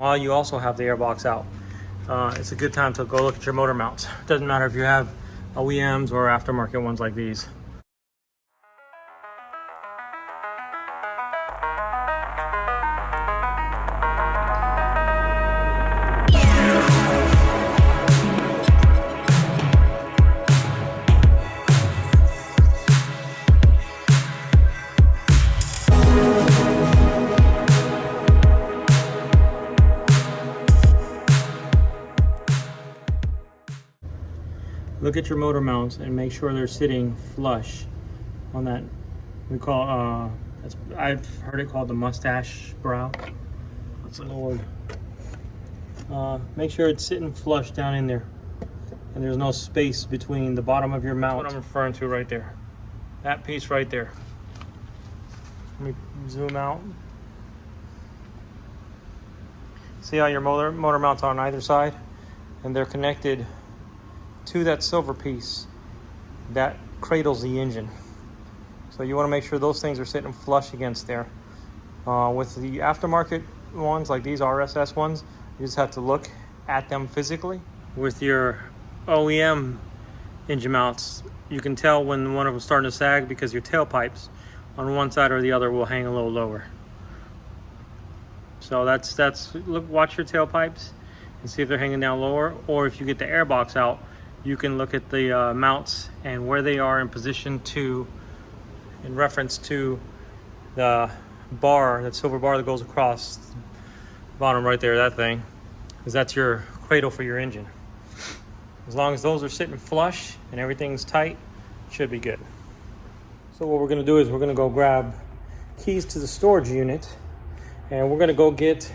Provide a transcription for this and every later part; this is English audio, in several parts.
While you also have the airbox out, it's a good time to go look at your motor mounts. Doesn't matter if you have OEMs or aftermarket ones like these. Look at your motor mounts and make sure they're sitting flush on that, we call, I've heard it called the mustache brow. That's the Lord. Make sure it's sitting flush down in there and there's no space between the bottom of your mount. That's what I'm referring to right there. That piece right there. Let me zoom out. See how your motor mounts are on either side? And they're connected to that silver piece that cradles the engine. So you want to make sure those things are sitting flush against there. With the aftermarket ones, like these RSS ones, you just have to look at them physically. With your OEM engine mounts, you can tell when one of them is starting to sag because your tailpipes on one side or the other will hang a little lower. So watch your tailpipes and see if they're hanging down lower, or if you get the airbox out, you can look at the mounts and where they are in position in reference to the bar, that silver bar that goes across the bottom right there, that thing, because that's your cradle for your engine. As long as those are sitting flush and everything's tight, it should be good. So what we're gonna do is we're gonna go grab keys to the storage unit and we're gonna go get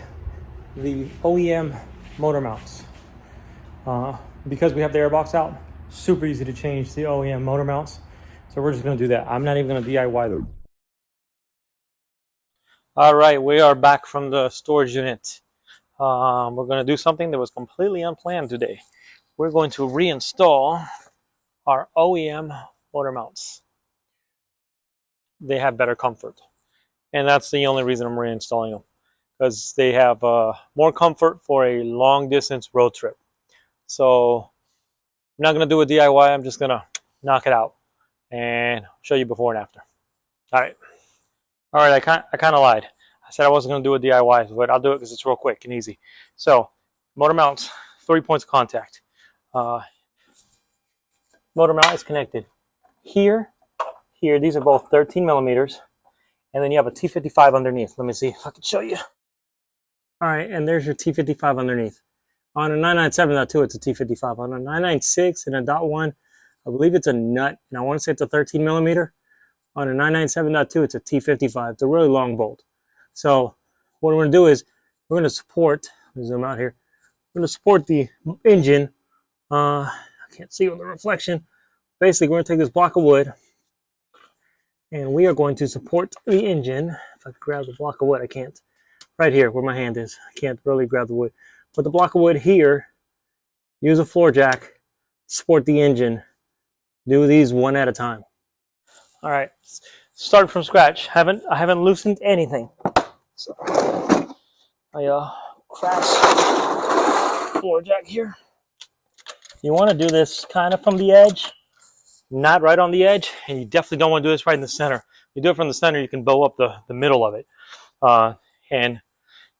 the OEM motor mounts. Because we have the airbox out, super easy to change the OEM motor mounts. So we're just gonna do that. I'm not even gonna DIY them. All right, we are back from the storage unit. We're gonna do something that was completely unplanned today. We're going to reinstall our OEM motor mounts. They have better comfort. And that's the only reason I'm reinstalling them, because they have more comfort for a long distance road trip. So I'm not going to do a DIY. I'm just going to knock it out and show you before and after. All right, I kind of lied. I said I wasn't going to do a DIY, but I'll do it because it's real quick and easy. So motor mounts, 3 points of contact. Motor mount is connected here. These are both 13 millimeters. And then you have a T55 underneath. Let me see if I can show you. All right, and there's your T55 underneath. On a 997.2, it's a T55. On a 996 and a .1, I believe it's a nut, and I want to say it's a 13 millimeter. On a 997.2, it's a T55. It's a really long bolt. So what we're going to do is we're going to support, let me zoom out here. We're going to support the engine. I can't see with the reflection. Basically, we're going to take this block of wood, and we are going to support the engine. If I could grab the block of wood, I can't. Right here, where my hand is. I can't really grab the wood. Put the block of wood here, use a floor jack, support the engine. Do these one at a time. All right, start from scratch. I haven't loosened anything. So I crash floor jack here. You want to do this kind of from the edge, not right on the edge, and you definitely don't want to do this right in the center. If you do it from the center, you can bow up the middle of it and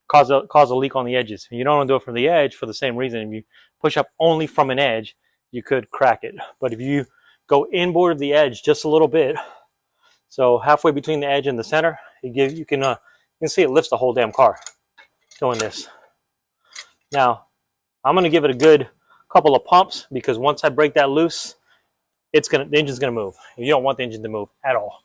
cause a leak on the edges. You don't want to do it from the edge for the same reason. If you push up only from an edge, you could crack it. But if you go inboard of the edge just a little bit, so halfway between the edge and the center, you can see it lifts the whole damn car doing this. Now, I'm going to give it a good couple of pumps, because once I break that loose, the engine's going to move. You don't want the engine to move at all.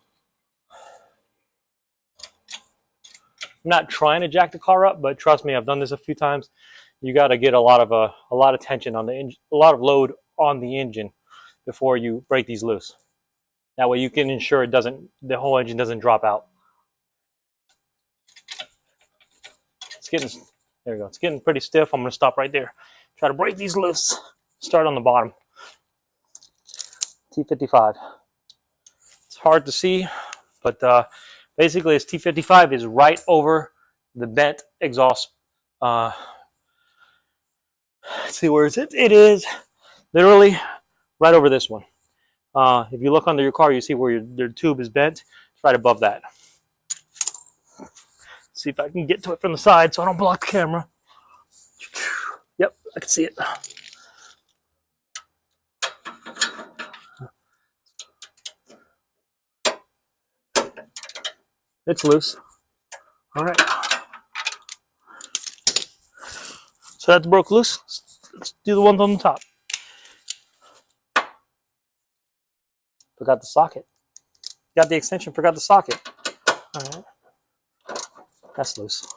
I'm not trying to jack the car up, but trust me, I've done this a few times. You got to get a lot of tension on the engine, a lot of load on the engine before you break these loose. That way you can ensure the whole engine doesn't drop out. There we go. It's getting pretty stiff. I'm going to stop right there. Try to break these loose. Start on the bottom. T55. It's hard to see, but basically this T55 is right over the bent exhaust Let's see, where is it? It is literally right over this one. If you look under your car, you see where your tube is bent. It's right above that. Let's see if I can get to it from the side so I don't block the camera. Yep, I can see it. It's loose. All right. So that's broke loose. Let's do the ones on the top. Forgot the socket. Got the extension, forgot the socket. All right. That's loose.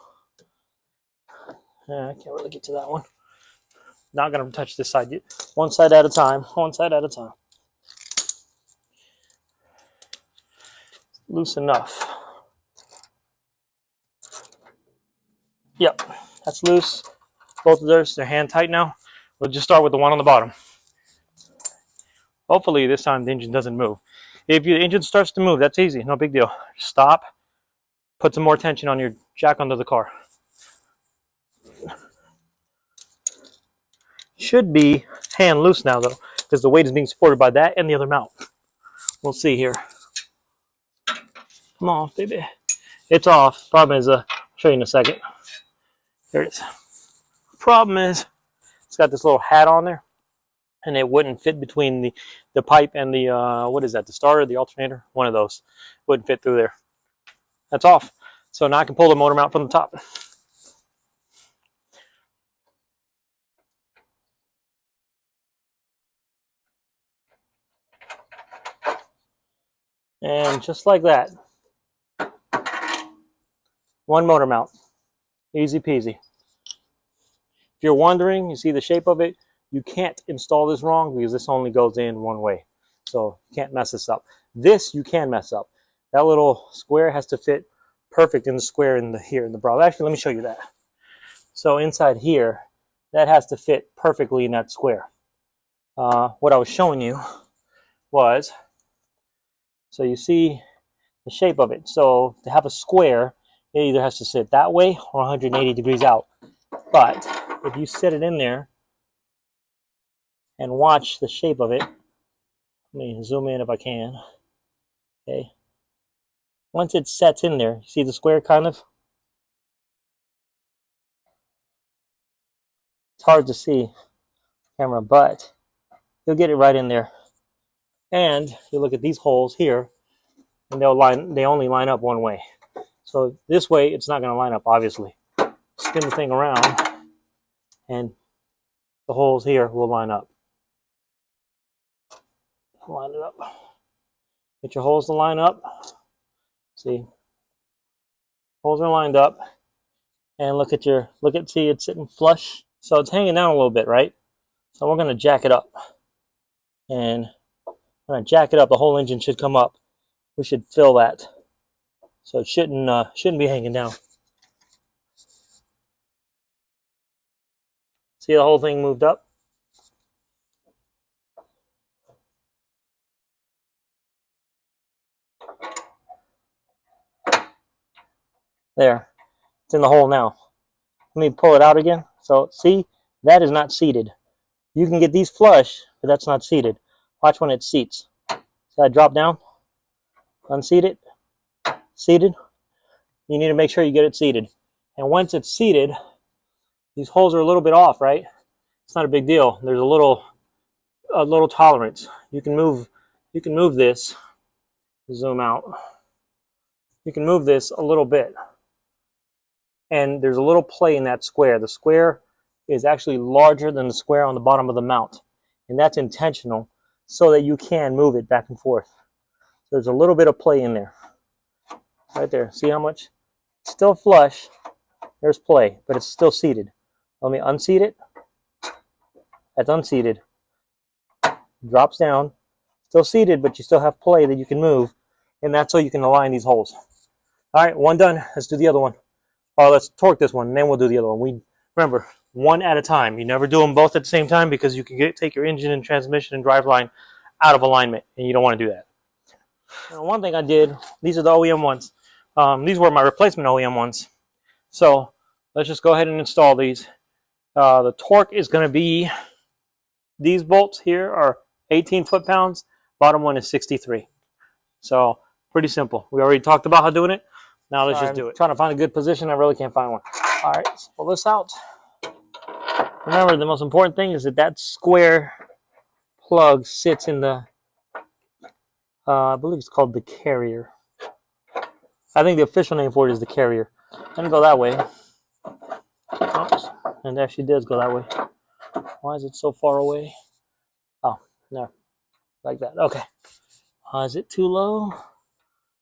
Yeah, I can't really get to that one. Not going to touch this side yet. One side at a time. One side at a time. Loose enough. Yep, that's loose. Both of theirs, they're hand tight now. We'll just start with the one on the bottom. Hopefully this time the engine doesn't move. If the engine starts to move, that's easy. No big deal. Stop. Put some more tension on your jack under the car. Should be hand loose now though, because the weight is being supported by that and the other mount. We'll see here. Come on, baby. It's off. Problem is, I'll show you in a second. There it is. Problem is, it's got this little hat on there, and it wouldn't fit between the pipe and the, what is that, the starter, the alternator? One of those. Wouldn't fit through there. That's off. So now I can pull the motor mount from the top. And just like that, one motor mount. Easy peasy. If you're wondering, you see the shape of it, you can't install this wrong because this only goes in one way. So you can't mess this up. This you can mess up. That little square has to fit perfect in the square here in the brow. Actually, let me show you that. So inside here, that has to fit perfectly in that square. What I was showing you was, so you see the shape of it. So to have a square, it either has to sit that way or 180 degrees out. But if you set it in there and watch the shape of it, let me zoom in if I can. Okay. Once it sets in there, see the square kind of? It's hard to see camera, but you'll get it right in there. And you look at these holes here, and they only line up one way. So this way, it's not going to line up, obviously. Spin the thing around, and the holes here will line up. Line it up. Get your holes to line up. See, holes are lined up, and see, it's sitting flush. So it's hanging down a little bit, right? So we're going to jack it up, and when I jack it up, the whole engine should come up. We should fill that, so it shouldn't be hanging down. See the whole thing moved up? There. It's in the hole now. Let me pull it out again. So see, that is not seated. You can get these flush, but that's not seated. Watch when it seats. See I drop down? Unseat it. Seated. You need to make sure you get it seated. And once it's seated, these holes are a little bit off, right? It's not a big deal. There's a little tolerance. You can move this. Zoom out. You can move this a little bit. And there's a little play in that square. The square is actually larger than the square on the bottom of the mount. And that's intentional so that you can move it back and forth. There's a little bit of play in there. Right there. See how much? Still flush. There's play, but it's still seated. Let me unseat it. That's unseated. Drops down. Still seated, but you still have play that you can move. And that's so you can align these holes. All right, one done. Let's do the other one. Oh, let's torque this one, and then we'll do the other one. Remember, one at a time. You never do them both at the same time because you can take your engine and transmission and driveline out of alignment, and you don't want to do that. Now, one thing I did, these are the OEM ones. These were my replacement OEM ones. So let's just go ahead and install these. The torque is going to be, these bolts here are 18 foot-pounds. Bottom one is 63. So pretty simple. We already talked about how doing it. Now let's just do it. Trying to find a good position. I really can't find one. All right, let's pull this out. Remember, the most important thing is that that square plug sits in the, I believe it's called the carrier. I think the official name for it is the carrier. Let me go that way. Oops. And it actually does go that way. Why is it so far away? Oh, no. Like that. Okay. Is it too low?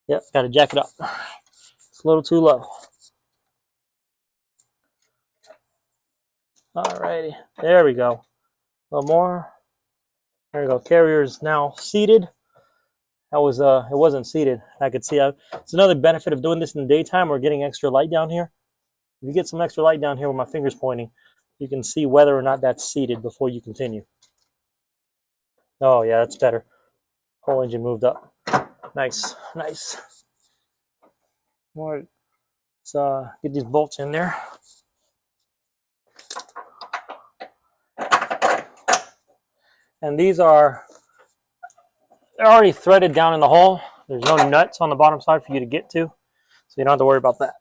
Yep, got to jack it up. It's a little too low. Alrighty. There we go. A little more. There we go. Carrier is now seated. That was it wasn't seated. I could see. It's another benefit of doing this in the daytime. We're getting extra light down here. If you get some extra light down here with my fingers pointing, you can see whether or not that's seated before you continue. Oh yeah, that's better. Whole engine moved up. Nice, nice. More. Let's get these bolts in there. And these are, they're already threaded down in the hole. There's no nuts on the bottom side for you to get to, so you don't have to worry about that.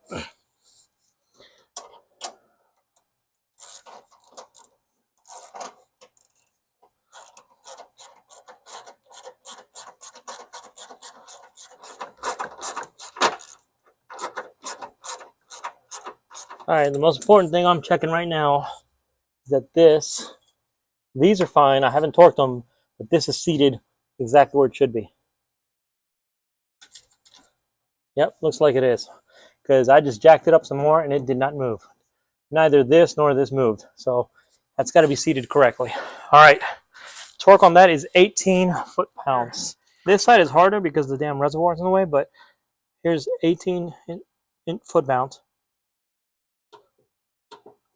All right, the most important thing I'm checking right now is that these are fine. I haven't torqued them, but this is seated exactly where it should be. Yep, looks like it is, because I just jacked it up some more and it did not move. Neither this nor this moved, so that's got to be seated correctly. All right, torque on that is 18 foot-pounds. This side is harder because the damn reservoir is in the way, but here's 18 foot-pounds.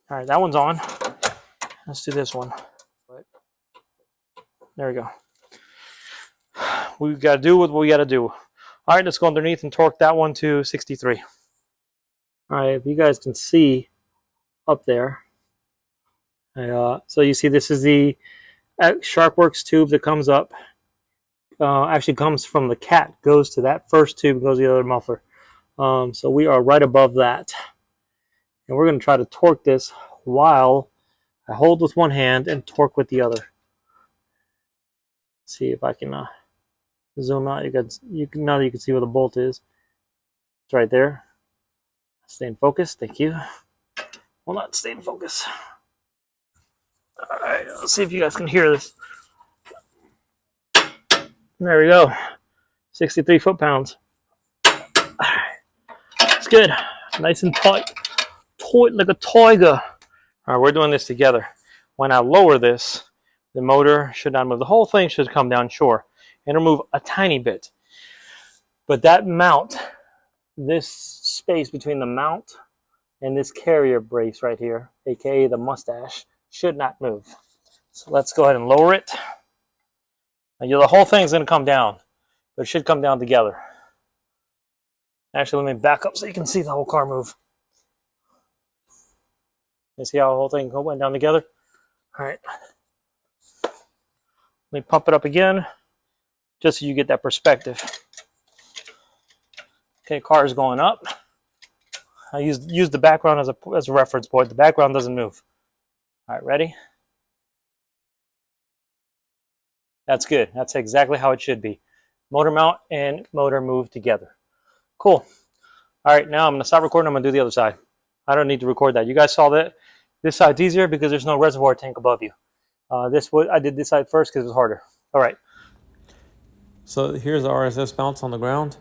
All right, that one's on. Let's do this one. There we go. We've got to do what we got to do. All right, let's go underneath and torque that one to 63. All right, if you guys can see up there. So you see this is the SharkWorks tube that comes up. Actually comes from the cat, goes to that first tube, goes to the other muffler. So we are right above that. And we're going to try to torque this while I hold with one hand and torque with the other. See if I can zoom out. Now that you can see where the bolt is. It's right there. Stay in focus. Thank you. Will not stay in focus. All right, let's see if you guys can hear this. There we go. 63 foot-pounds. It's good. Nice and tight. Tight like a tiger. All right, we're doing this together. When I lower this, the motor should not move. The whole thing should come down, sure, and it'll move a tiny bit. But that mount, this space between the mount and this carrier brace right here, aka the mustache, should not move. So let's go ahead and lower it. Now, the whole thing's going to come down, but it should come down together. Actually, let me back up so you can see the whole car move. You see how the whole thing went down together? All right. Let me pump it up again, just so you get that perspective. Okay, car is going up. I use the background as a reference point. The background doesn't move. All right, ready? That's good. That's exactly how it should be. Motor mount and motor move together. Cool. All right, now I'm going to stop recording. I'm going to do the other side. I don't need to record that. You guys saw that. This side's easier because there's no reservoir tank above you. I did this side first because it was harder. All right. So here's the RSS mounts on the ground.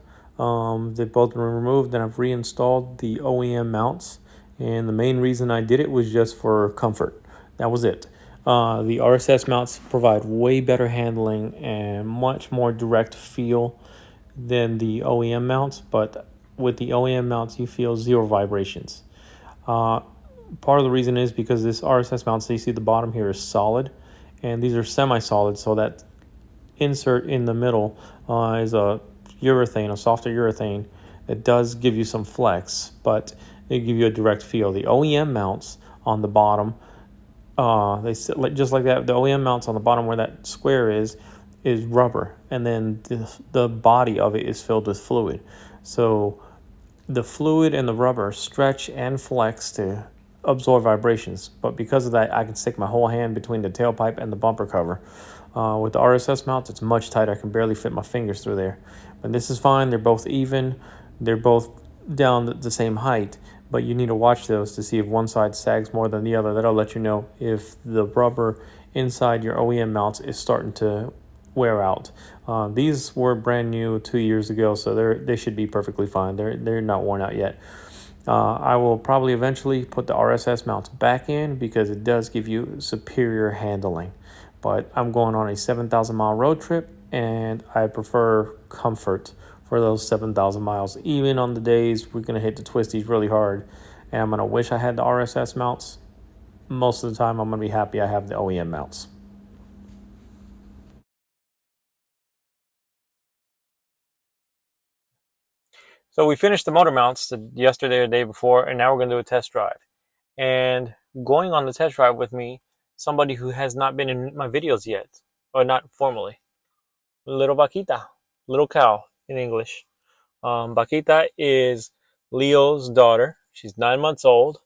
They've both been removed, and I've reinstalled the OEM mounts. And the main reason I did it was just for comfort. That was it. The RSS mounts provide way better handling and much more direct feel than the OEM mounts, but with the OEM mounts you feel zero vibrations. Part of the reason is because this RSS mount, so you see the bottom here is solid, and these are semi-solid, so that insert in the middle is a softer urethane that does give you some flex, but they give you a direct feel. The OEM mounts on the bottom, they sit just like that. The OEM mounts on the bottom where that square is rubber, and then the body of it is filled with fluid. So the fluid and the rubber stretch and flex to absorb vibrations, but because of that, I can stick my whole hand between the tailpipe and the bumper cover. With the RSS mounts, it's much tighter. I can barely fit my fingers through there. But this is fine. They're both even. They're both down the same height, but you need to watch those to see if one side sags more than the other. That'll let you know if the rubber inside your OEM mounts is starting to wear out. These were brand new 2 years ago, so they should be perfectly fine. They're not worn out yet. I will probably eventually put the RSS mounts back in because it does give you superior handling. But I'm going on a 7,000 mile road trip, and I prefer comfort for those 7,000 miles. Even on the days we're going to hit the twisties really hard, and I'm going to wish I had the RSS mounts, most of the time I'm going to be happy I have the OEM mounts. So we finished the motor mounts yesterday or the day before, and now we're going to do a test drive. And going on the test drive with me, somebody who has not been in my videos yet, or not formally, little Vaquita, little cow in English. Vaquita is Leo's daughter. She's 9 months old,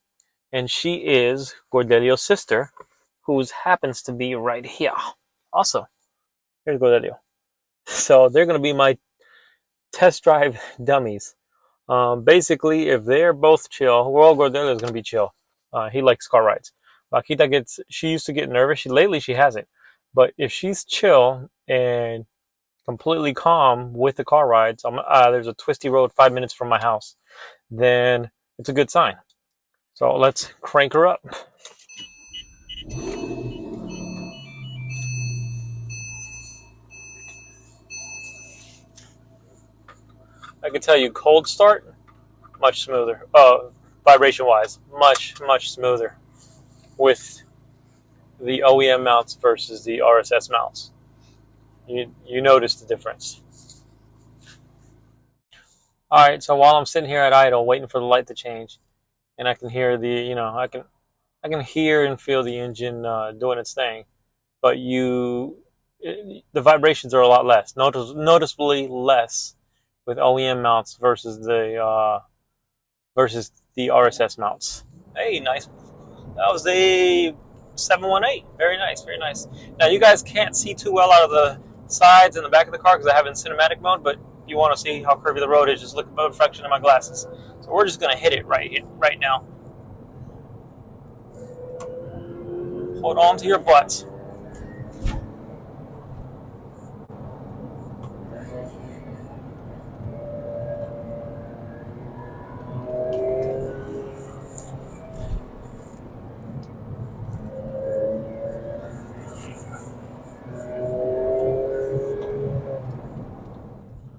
and she is Gordelio's sister, who happens to be right here. Also, here's Gordelio. So they're going to be my test drive dummies. Basically, if they're both chill, well, Gordelio is going to be chill. He likes car rides. Vaquita she used to get nervous. Lately she hasn't. But if she's chill and completely calm with the car rides, there's a twisty road 5 minutes from my house, then it's a good sign. So let's crank her up. I can tell you, cold start, much smoother. Vibration wise, much smoother with the OEM mounts versus the RSS mounts. You notice the difference. All right, so while I'm sitting here at idle, waiting for the light to change, and I can hear I can hear and feel the engine doing its thing, but the vibrations are a lot less, noticeably less with OEM mounts versus the RSS mounts. Hey, nice. That was a 718. Very nice, very nice. Now you guys can't see too well out of the sides and the back of the car because I have it in cinematic mode, but if you want to see how curvy the road is, just look at the reflection of my glasses. So we're just gonna hit it right now. Hold on to your butts.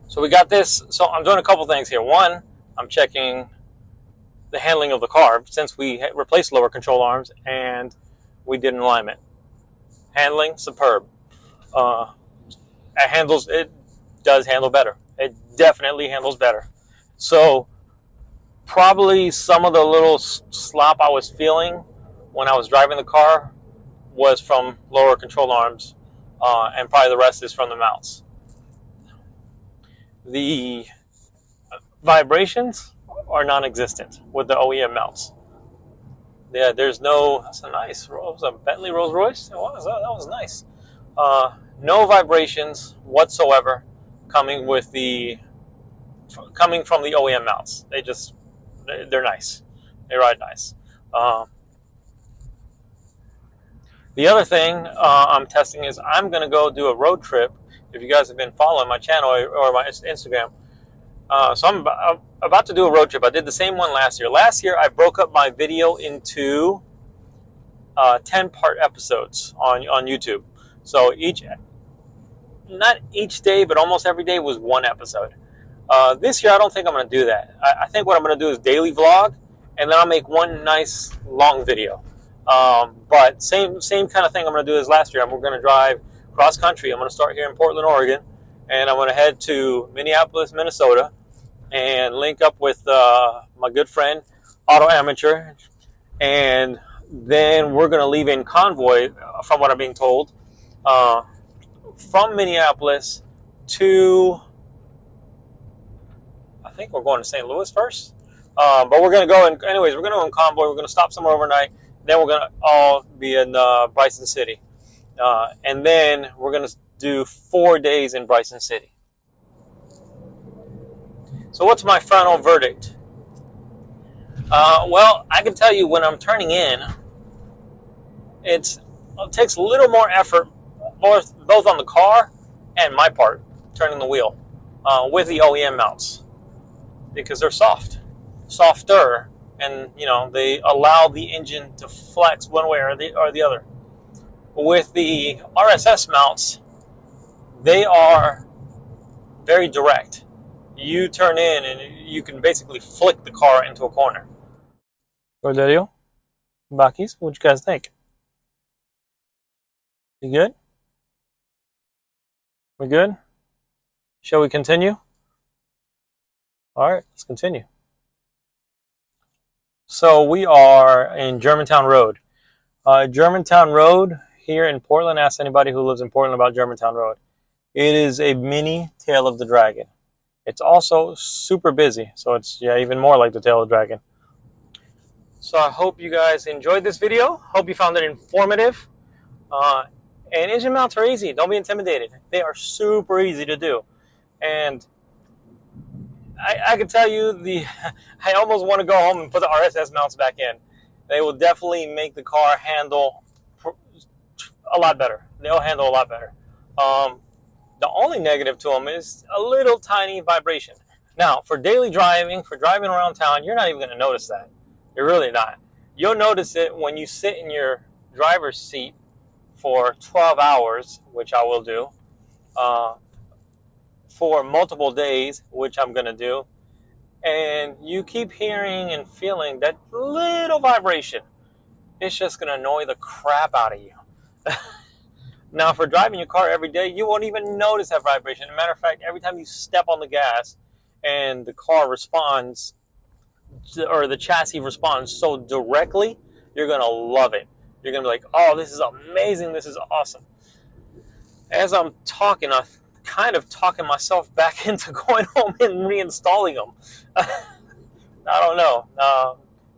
So we got this. So I'm doing a couple things here. One, I'm checking the handling of the car since we replaced lower control arms and we did an alignment. Handling, superb. It does handle better. It definitely handles better. So probably some of the little slop I was feeling when I was driving the car was from lower control arms, and probably the rest is from the mounts. The vibrations are non-existent with the OEM mounts. Yeah, that's a nice, it was a Bentley Rolls Royce. That was nice. No vibrations whatsoever coming from the OEM mounts. They're nice. They ride nice. The other thing I'm testing is I'm going to go do a road trip. If you guys have been following my channel or my Instagram, so I'm about to do a road trip. I did the same one last year. Last year, I broke up my video into 10-part episodes on YouTube. So not each day, but almost every day was one episode. This year, I don't think I'm going to do that. I think what I'm going to do is daily vlog, and then I'll make one nice long video. But same kind of thing I'm going to do as last year. We're going to drive cross country. I'm going to start here in Portland, Oregon, and I'm going to head to Minneapolis, Minnesota, and link up with my good friend auto amateur, and then we're going to leave in convoy, from what I'm being told, from Minneapolis to, I think we're going to St. Louis first. But we're going to go in, anyways, we're going to go in convoy. We're going to stop somewhere overnight. Then we're going to all be in Bryson City. And then we're going to do 4 days in Bryson City. So what's my final verdict? Well, I can tell you when I'm turning in, it takes a little more effort, both on the car and my part, turning the wheel with the OEM mounts, because they're softer, and they allow the engine to flex one way or the other. With the RSS mounts, they are very direct. You turn in and you can basically flick the car into a corner. Cordelio, Bakis, what you guys think? You good? We good? Shall we continue? All right, let's continue. So we are in Germantown Road. Germantown Road here in Portland. Ask anybody who lives in Portland about Germantown Road. It is a mini Tail of the Dragon. It's also super busy, so it's even more like the Tail of the Dragon. So I hope you guys enjoyed this video. Hope you found it informative. And engine mounts are easy. Don't be intimidated. They are super easy to do. And I can tell you, I almost want to go home and put the RSS mounts back in. They will definitely make the car handle a lot better. They'll handle a lot better. The only negative to them is a little tiny vibration. Now, for daily driving, for driving around town, you're not even going to notice that. You're really not. You'll notice it when you sit in your driver's seat for 12 hours, which I will do, for multiple days, which I'm going to do, and you keep hearing and feeling that little vibration. It's just going to annoy the crap out of you. Now, for driving your car every day, you won't even notice that vibration. As a matter of fact, every time you step on the gas and the car responds, or the chassis responds so directly, you're going to love it. You're going to be like, oh, this is amazing. This is awesome. As I'm talking, I'm kind of talking myself back into going home and reinstalling them. I don't know.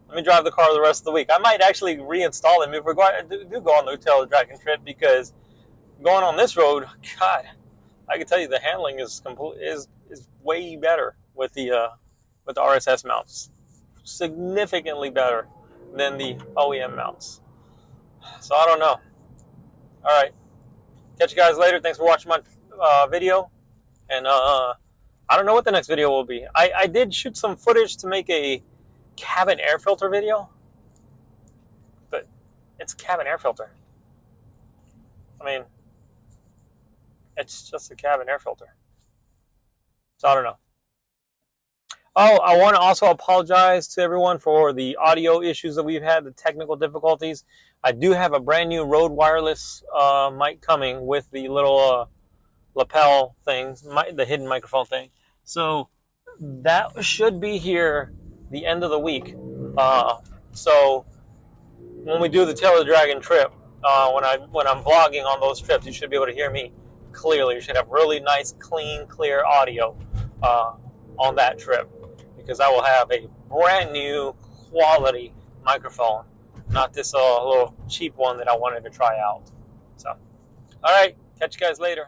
Let me drive the car the rest of the week. I might actually reinstall them if we're going to do go on the Tail of the Dragon trip, because going on this road, God, I can tell you the handling is way better with the RSS mounts. Significantly better than the OEM mounts. So I don't know. All right. Catch you guys later. Thanks for watching my video. And I don't know what the next video will be. I did shoot some footage to make a cabin air filter video. But it's a cabin air filter. I mean, it's just a cabin air filter. So I don't know. Oh, I want to also apologize to everyone for the audio issues that we've had, the technical difficulties. I do have a brand new Rode wireless mic coming with the little lapel things, the hidden microphone thing. So that should be here the end of the week. So when we do the Tail of the Dragon trip, when I'm vlogging on those trips, you should be able to hear me clearly. You should have really nice, clean, clear audio on that trip, because I will have a brand new quality microphone, not this little cheap one that I wanted to try out. So, all right, catch you guys later.